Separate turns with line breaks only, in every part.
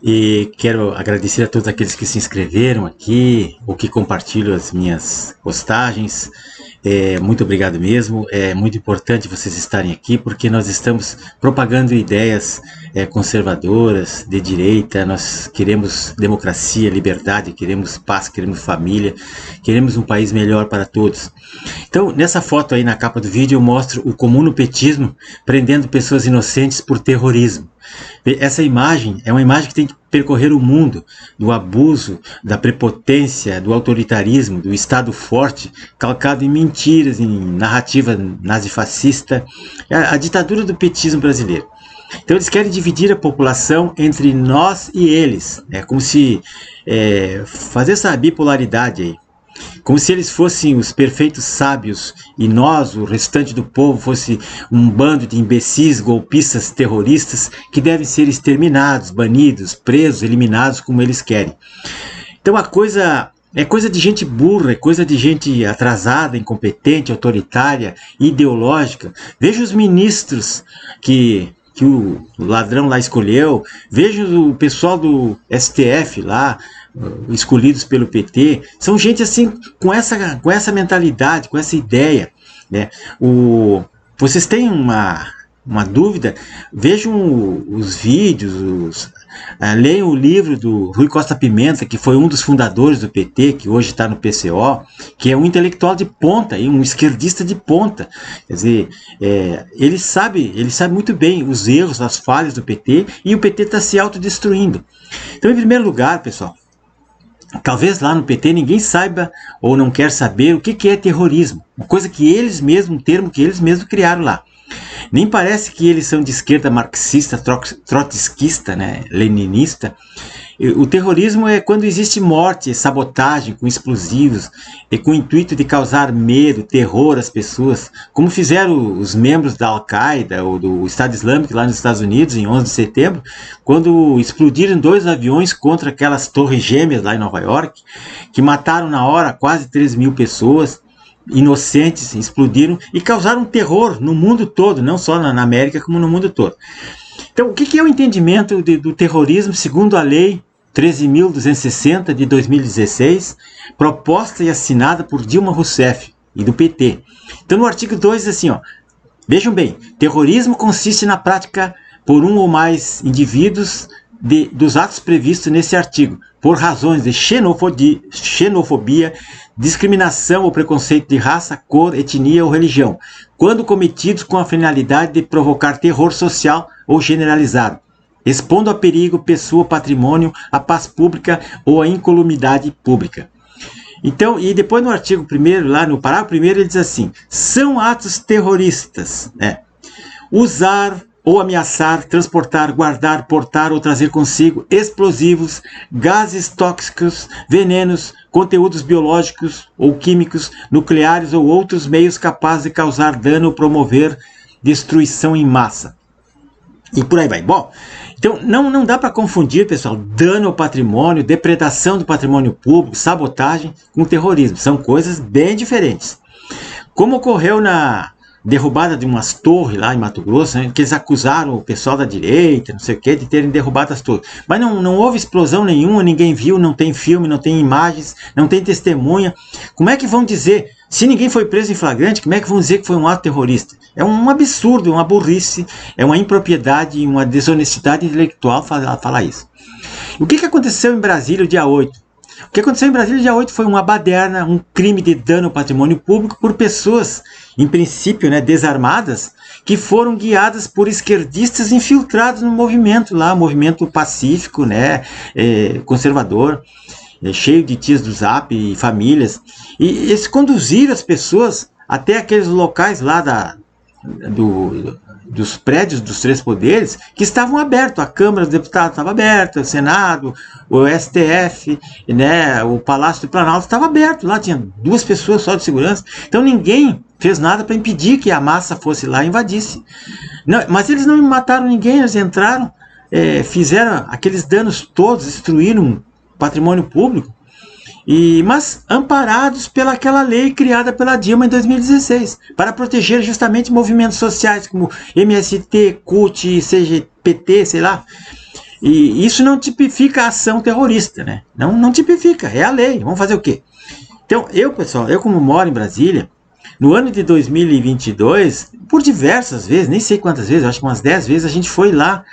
E quero agradecer a todos aqueles que se inscreveram aqui ou que compartilham as minhas postagens. Muito obrigado mesmo. É muito importante vocês estarem aqui porque nós estamos propagando ideias conservadoras, de direita. Nós queremos democracia, liberdade, queremos paz, queremos família, queremos um país melhor para todos. Então, nessa foto aí na capa do vídeo eu mostro o comunopetismo prendendo pessoas inocentes por terrorismo. Essa imagem é uma imagem que tem que percorrer o mundo do abuso, da prepotência, do autoritarismo, do Estado forte, calcado em mentiras, em narrativa nazifascista, a ditadura do petismo brasileiro. Então eles querem dividir a população entre nós e eles, como se fazer essa bipolaridade aí. Como se eles fossem os perfeitos sábios e nós, o restante do povo, fosse um bando de imbecis, golpistas, terroristas que devem ser exterminados, banidos, presos, eliminados como eles querem. Então a coisa é coisa de gente burra, é coisa de gente atrasada, incompetente, autoritária, ideológica. Veja os ministros que o ladrão lá escolheu, veja o pessoal do STF lá, escolhidos pelo PT, são gente assim com essa mentalidade, com essa ideia, né? Vocês têm uma dúvida? Vejam os vídeos, leiam o livro do Rui Costa Pimenta, que foi um dos fundadores do PT, que hoje está no PCO, que é um intelectual de ponta, um esquerdista de ponta. Quer dizer, ele sabe muito bem os erros, as falhas do PT, e o PT está se autodestruindo. Então, em primeiro lugar, pessoal, talvez lá no PT ninguém saiba ou não quer saber o que é terrorismo, uma coisa que eles mesmos, um termo que eles mesmos criaram lá. Nem parece que eles são de esquerda marxista, trotskista, né, leninista. O terrorismo é quando existe morte, sabotagem com explosivos e com o intuito de causar medo, terror às pessoas, como fizeram os membros da Al-Qaeda ou do Estado Islâmico lá nos Estados Unidos em 11 de setembro, quando explodiram 2 aviões contra aquelas torres gêmeas lá em Nova York, que mataram na hora quase 3.000 pessoas, inocentes, explodiram e causaram terror no mundo todo, não só na América como no mundo todo. Então, o que é o entendimento do terrorismo segundo a lei 13.260 de 2016, proposta e assinada por Dilma Rousseff e do PT? Então, no artigo 2 diz assim, vejam bem, terrorismo consiste na prática por um ou mais indivíduos dos atos previstos nesse artigo, por razões de xenofobia, discriminação ou preconceito de raça, cor, etnia ou religião, quando cometidos com a finalidade de provocar terror social ou generalizado, expondo a perigo pessoa, patrimônio, a paz pública ou a incolumidade pública. Então, e depois no artigo 1º, lá no parágrafo 1º, ele diz assim, são atos terroristas, usar ou ameaçar, transportar, guardar, portar ou trazer consigo explosivos, gases tóxicos, venenos, conteúdos biológicos ou químicos, nucleares ou outros meios capazes de causar dano ou promover destruição em massa. E por aí vai. Bom, então não dá para confundir, pessoal, dano ao patrimônio, depredação do patrimônio público, sabotagem com terrorismo. São coisas bem diferentes. Como ocorreu na derrubada de umas torres lá em Mato Grosso, que eles acusaram o pessoal da direita, não sei o que, de terem derrubado as torres. Mas não houve explosão nenhuma, ninguém viu, não tem filme, não tem imagens, não tem testemunha. Como é que vão dizer, se ninguém foi preso em flagrante, como é que vão dizer que foi um ato terrorista? É um absurdo, uma burrice, é uma impropriedade, uma desonestidade intelectual falar isso. O que aconteceu em Brasília o dia 8? O que aconteceu em Brasília dia 8 foi uma baderna, um crime de dano ao patrimônio público por pessoas, em princípio, desarmadas, que foram guiadas por esquerdistas infiltrados no movimento lá, movimento pacífico, conservador, cheio de tias do Zap e famílias. E eles conduziram as pessoas até aqueles locais lá dos prédios dos 3 poderes que estavam abertos. A Câmara dos Deputados estava aberta, o Senado, o STF, o Palácio do Planalto estava aberto. Lá tinha 2 pessoas só de segurança. Então ninguém fez nada para impedir que a massa fosse lá e invadisse. Não, mas eles não mataram ninguém, eles entraram, fizeram aqueles danos todos, destruíram patrimônio público, mas amparados pelaquela lei criada pela Dilma em 2016, para proteger justamente movimentos sociais como MST, CUT, CGPT, sei lá. E isso não tipifica a ação terrorista, né? Não tipifica, é a lei. Vamos fazer o quê? Então, pessoal, eu como moro em Brasília, no ano de 2022, por diversas vezes, nem sei quantas vezes, acho que umas 10 vezes, a gente foi lá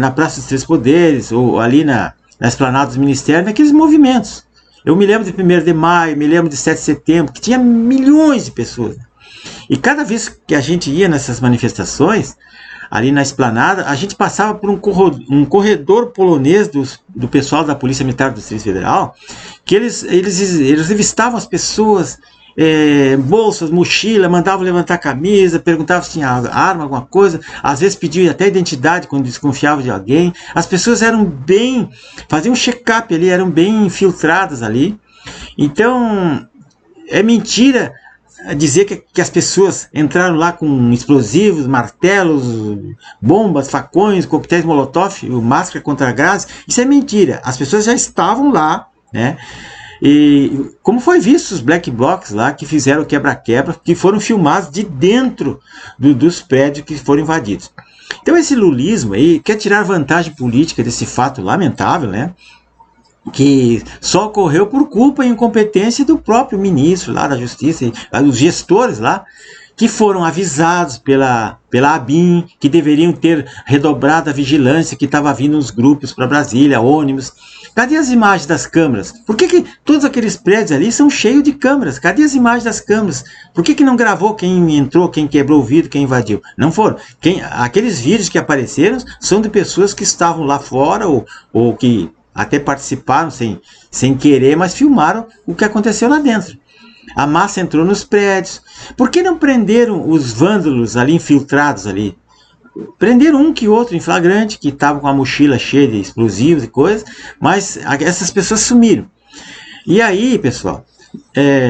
na Praça dos Três Poderes, ou ali na Esplanada dos Ministérios, naqueles movimentos. Eu me lembro de 1º de maio, me lembro de 7 de setembro, que tinha milhões de pessoas. E cada vez que a gente ia nessas manifestações, ali na Esplanada, a gente passava por um corredor polonês do pessoal da Polícia Militar do Distrito Federal, que eles revistavam as pessoas, bolsas, mochila, mandavam levantar a camisa, perguntavam se tinha arma, alguma coisa, às vezes pediam até identidade quando desconfiavam de alguém. As pessoas faziam um check-up ali, eram bem infiltradas ali. Então, é mentira dizer que as pessoas entraram lá com explosivos, martelos, bombas, facões, coquetéis Molotov, máscara contra gases. Isso é mentira. As pessoas já estavam lá, né? E como foi visto os black blocs lá que fizeram o quebra-quebra, que foram filmados de dentro dos prédios que foram invadidos. Então esse lulismo aí quer tirar vantagem política desse fato lamentável, né? Que só ocorreu por culpa e incompetência do próprio ministro lá da Justiça, os gestores lá, que foram avisados pela ABIN, que deveriam ter redobrado a vigilância, que estava vindo uns grupos para Brasília, ônibus. Cadê as imagens das câmeras? Por que todos aqueles prédios ali são cheios de câmeras? Cadê as imagens das câmeras? Por que não gravou quem entrou, quem quebrou o vidro, quem invadiu? Não foram. Aqueles vídeos que apareceram são de pessoas que estavam lá fora ou que até participaram sem querer, mas filmaram o que aconteceu lá dentro. A massa entrou nos prédios. Por que não prenderam os vândalos ali infiltrados ali? Prenderam um que outro em flagrante, que estavam com a mochila cheia de explosivos e coisas, mas essas pessoas sumiram. E aí, pessoal,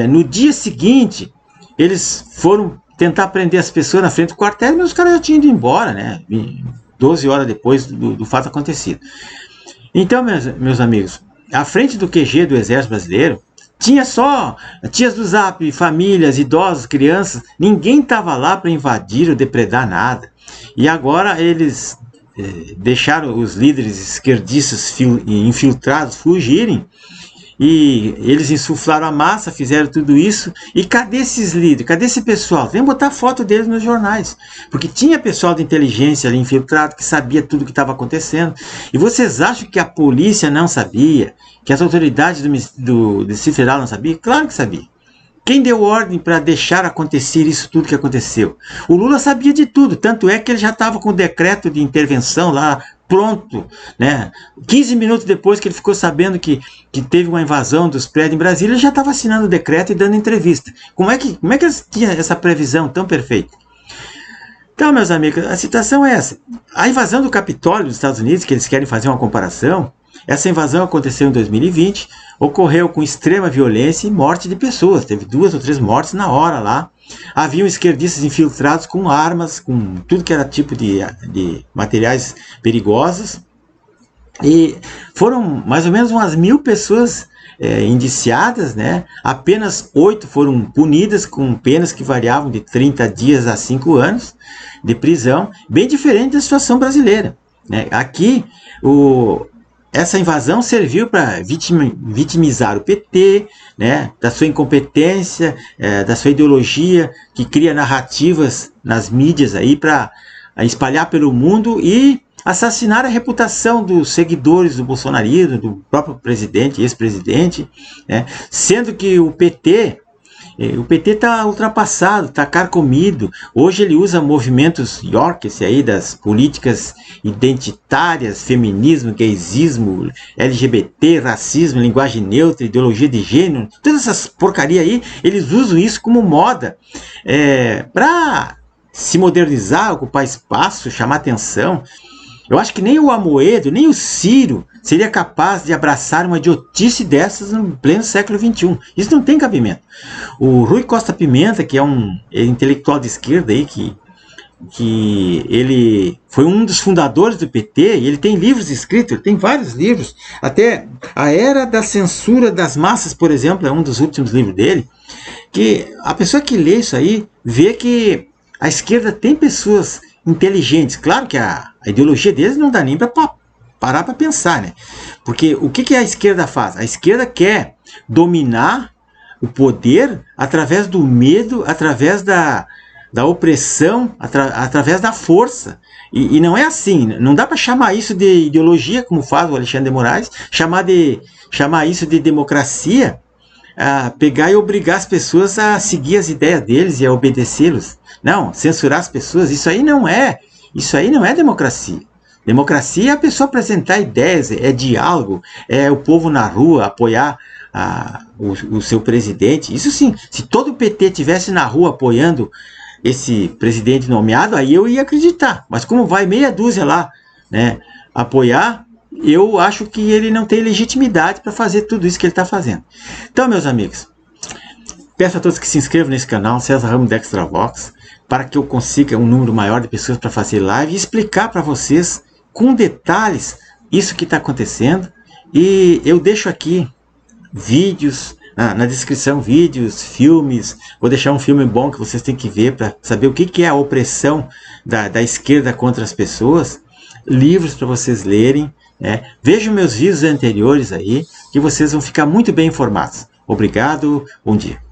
no dia seguinte, eles foram tentar prender as pessoas na frente do quartel, mas os caras já tinham ido embora, né? 12 horas depois do fato acontecido. Então, meus amigos, à frente do QG do Exército Brasileiro, tinha só tias do Zap, famílias, idosos, crianças, ninguém estava lá para invadir ou depredar nada. E agora eles deixaram os líderes esquerdistas infiltrados fugirem, e eles insuflaram a massa, fizeram tudo isso. E cadê esses líderes? Cadê esse pessoal? Vem botar foto deles nos jornais. Porque tinha pessoal de inteligência ali infiltrado que sabia tudo o que estava acontecendo. E vocês acham que a polícia não sabia? Que as autoridades do Distrito Federal não sabiam? Claro que sabia. Quem deu ordem para deixar acontecer isso tudo que aconteceu? O Lula sabia de tudo, tanto é que ele já estava com o decreto de intervenção lá pronto, né? 15 minutos depois que ele ficou sabendo que teve uma invasão dos prédios em Brasília, ele já estava assinando o decreto e dando entrevista. Como é que eles tinham essa previsão tão perfeita? Então, meus amigos, a situação é essa. A invasão do Capitólio dos Estados Unidos, que eles querem fazer uma comparação, essa invasão aconteceu em 2020, ocorreu com extrema violência e morte de pessoas. Teve 2 ou 3 mortes na hora lá. Haviam esquerdistas infiltrados com armas, com tudo que era tipo de materiais perigosos. E foram mais ou menos umas 1.000 pessoas indiciadas, né? Apenas 8 foram punidas com penas que variavam de 30 dias a 5 anos de prisão, bem diferente da situação brasileira, né? Aqui, essa invasão serviu para vitimizar o PT, né, da sua incompetência, da sua ideologia, que cria narrativas nas mídias aí para espalhar pelo mundo e assassinar a reputação dos seguidores do bolsonarismo, do próprio presidente, ex-presidente, né, sendo que o PT está ultrapassado, está carcomido. Hoje ele usa movimentos York, esse aí, das políticas identitárias, feminismo, gaysismo, LGBT, racismo, linguagem neutra, ideologia de gênero, todas essas porcaria aí, eles usam isso como moda para se modernizar, ocupar espaço, chamar atenção. Eu acho que nem o Amoedo, nem o Ciro seria capaz de abraçar uma idiotice dessas no pleno século XXI. Isso não tem cabimento. O Rui Costa Pimenta, que é um intelectual de esquerda aí, que ele foi um dos fundadores do PT, e ele tem livros escritos, ele tem vários livros, até A Era da Censura das Massas, por exemplo, é um dos últimos livros dele, que a pessoa que lê isso aí vê que a esquerda tem pessoas inteligentes. Claro que a ideologia deles não dá nem para parar para pensar, né? Porque o que a esquerda faz? A esquerda quer dominar o poder através do medo, através da opressão, através da força. E não é assim, não dá para chamar isso de ideologia, como faz o Alexandre de Moraes, chamar isso de democracia, pegar e obrigar as pessoas a seguir as ideias deles e a obedecê-los. Não, censurar as pessoas, isso aí não é democracia. Democracia é a pessoa apresentar ideias, é diálogo, é o povo na rua apoiar o seu presidente. Isso sim, se todo o PT tivesse na rua apoiando esse presidente nomeado, aí eu ia acreditar. Mas como vai meia dúzia lá, né, apoiar, eu acho que ele não tem legitimidade para fazer tudo isso que ele está fazendo. Então, meus amigos, peço a todos que se inscrevam nesse canal, César Ramos Dextravox, para que eu consiga um número maior de pessoas para fazer live e explicar para vocês com detalhes isso que está acontecendo. E eu deixo aqui vídeos, na descrição, vídeos, filmes. Vou deixar um filme bom que vocês têm que ver para saber o que é a opressão da esquerda contra as pessoas. Livros para vocês lerem, né? Vejam meus vídeos anteriores aí, que vocês vão ficar muito bem informados. Obrigado, bom dia.